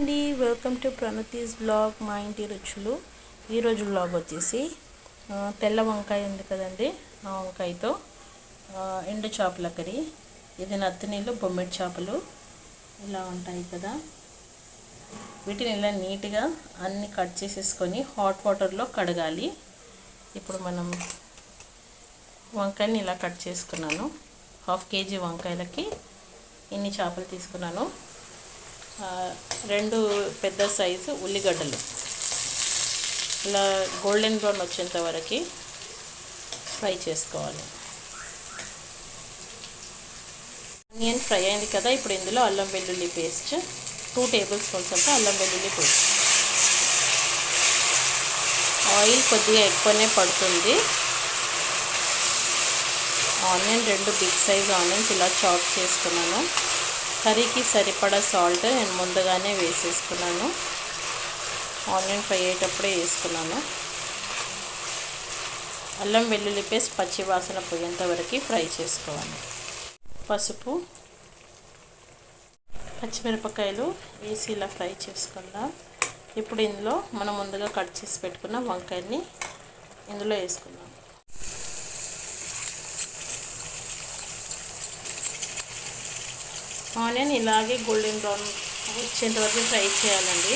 అండి, welcome to Pranathi's blog. మా ఇంటి రుచులు. ఈరోజు బ్లాగ్ వచ్చేసి తెల్ల వంకాయ ఉంది కదండి, ఆ వంకాయతో ఎండు చేపల కర్రీ. ఇది నత్తనీళ్ళు బొమ్మిడి చేపలు ఇలా ఉంటాయి కదా, వీటిని ఇలా నీట్గా అన్ని కట్ చేసేసుకొని హాట్ వాటర్లో కడగాలి. ఇప్పుడు మనం వంకాయని ఇలా కట్ చేసుకున్నాను. 1/2 kg వంకాయలకి ఇన్ని చేపలు తీసుకున్నాను. 2 పెద్ద సైజు ఉల్లిగడ్డలు ఇలా గోల్డెన్ బ్రౌన్ వచ్చేంత వరకు ఫ్రై చేసుకోవాలి. ఆనియన్ ఫ్రై అయింది కదా, ఇప్పుడు ఇందులో అల్లం వెల్లుల్లి పేస్ట్ 2 టేబుల్ స్పూన్స్ అంతా అల్లం వెల్లుల్లి పేస్ట్. ఆయిల్ కొద్దిగా ఎక్కువనే పడుతుంది. ఆనియన్ 2 బిగ్ సైజ్ ఆనియన్స్ ఇలా చాప్ చేసుకున్నాను. కర్రీకి సరిపడా సాల్ట్ నేను ముందుగానే వేసేసుకున్నాను. ఆనియన్ ఫ్రై అయ్యేటప్పుడే వేసుకున్నాను. అల్లం వెల్లుల్లి పేస్ట్ పచ్చి వాసన పోయేంత వరకు ఫ్రై చేసుకోవాలి. పసుపు, పచ్చిమిరపకాయలు వేసి ఇలా ఫ్రై చేసుకుందాం. ఇప్పుడు ఇందులో మనం ముందుగా కట్ చేసి పెట్టుకున్న వంకాయని ఇందులో వేసుకుందాం. ఆనియన్ ఇలాగే గోల్డెన్ బ్రౌన్ వచ్చేంత వరకు ఫ్రై చేయాలండి,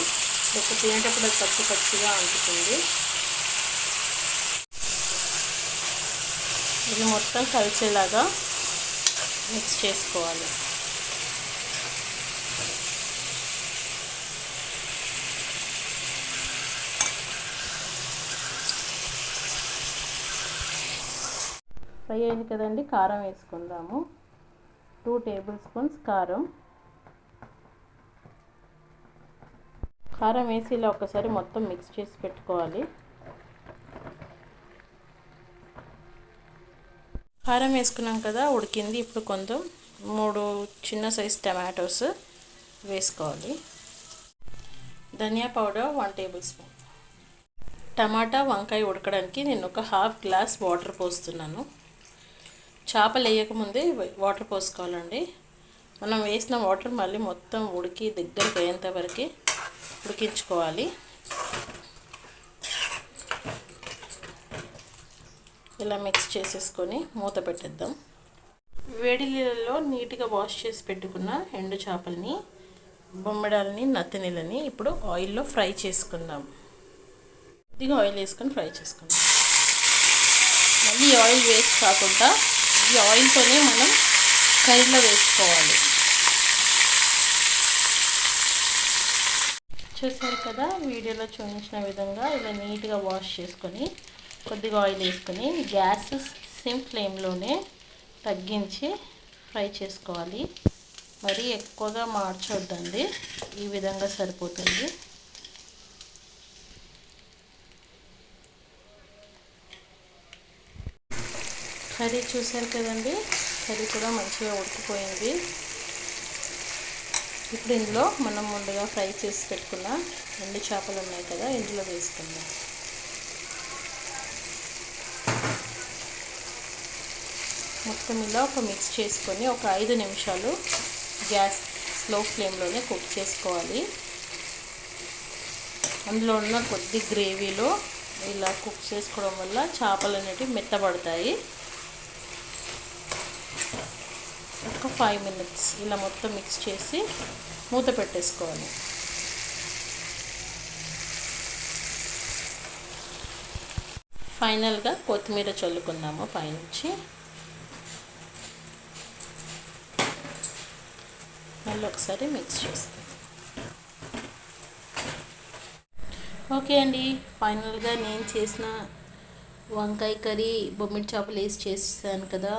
లేకపోతే తినేటప్పుడు అది పచ్చి పచ్చిగా అంటుతుంది. ఇది మొత్తం కలిసేలాగా మిక్స్ చేసుకోవాలి. ఫ్రై అయింది కదండి, కారం వేసుకుందాము. 2 టేబుల్ స్పూన్స్ కారం వేసి ఇలా ఒకసారి మొత్తం మిక్స్ చేసి పెట్టుకోవాలి. కారం వేసుకున్నాం కదా, ఉడికింది. ఇప్పుడు కొంచెం 3 చిన్న సైజ్ టమాటోస్ వేసుకోవాలి. ధనియా పౌడర్ 1 టేబుల్ స్పూన్. టమాటా వంకాయ ఉడకడానికి నేను ఒక 1/2 గ్లాస్ వాటర్ పోస్తున్నాను. చేపలు వేయకముందే వాటర్ పోసుకోవాలండి. మనం వేసిన వాటర్ మళ్ళీ మొత్తం ఉడికి దగ్గరికి అయ్యేంత వరకు ఉడికించుకోవాలి. ఇలా మిక్స్ చేసేసుకొని మూత పెట్టేద్దాం. వేడి నీళ్ళలో నీట్గా వాష్ చేసి పెట్టుకున్న ఎండు చేపల్ని, బొమ్మిడాలని, నత్తనీళ్ళని ఇప్పుడు ఆయిల్లో ఫ్రై చేసుకుందాం. కొద్దిగా ఆయిల్ వేసుకొని ఫ్రై చేసుకుందాం. మళ్ళీ ఆయిల్ వేస్ట్ కాకుండా ఈ ఆయిల్తోనే మనం కర్రీలో వేసుకోవాలి. చూసారు కదా, వీడియోలో చూపించిన విధంగా ఇలా నీట్గా వాష్ చేసుకొని కొద్దిగా ఆయిల్ వేసుకొని గ్యాస్ సిమ్ ఫ్లేమ్లోనే తగ్గించి ఫ్రై చేసుకోవాలి. మరీ ఎక్కువగా మార్చొద్దండి, ఈ విధంగా సరిపోతుంది. కర్రీ చూసారు కదండి, కర్రీ కూడా మంచిగా ఉడికిపోయింది. ఇప్పుడు ఇందులో మనం ముందుగా ఫ్రై చేసి పెట్టుకున్న ఎండు చేపలు ఉన్నాయి కదా, ఇందులో వేసుకుందాం. మొత్తం ఇలా ఒక మిక్స్ చేసుకొని ఒక 5 నిమిషాలు గ్యాస్ స్లో ఫ్లేమ్లోనే కుక్ చేసుకోవాలి. అందులో ఉన్న కొద్ది గ్రేవీలో ఇలా కుక్ చేసుకోవడం వల్ల చేపలు అనేవి మెత్తబడతాయి. ఒక 5 మినిట్స్ ఇలా మొత్తం మిక్స్ చేసి మూత పెట్టేసుకోవాలి. ఫైనల్గా కొత్తిమీర చల్లుకుందాము పైనుంచి. మళ్ళీ ఒకసారి మిక్స్ చేసుకుందాం. ఓకే అండి, ఫైనల్గా నేను చేసిన వంకాయ కర్రీ బొమ్మిడి చేపలు వేసి చేసాను కదా,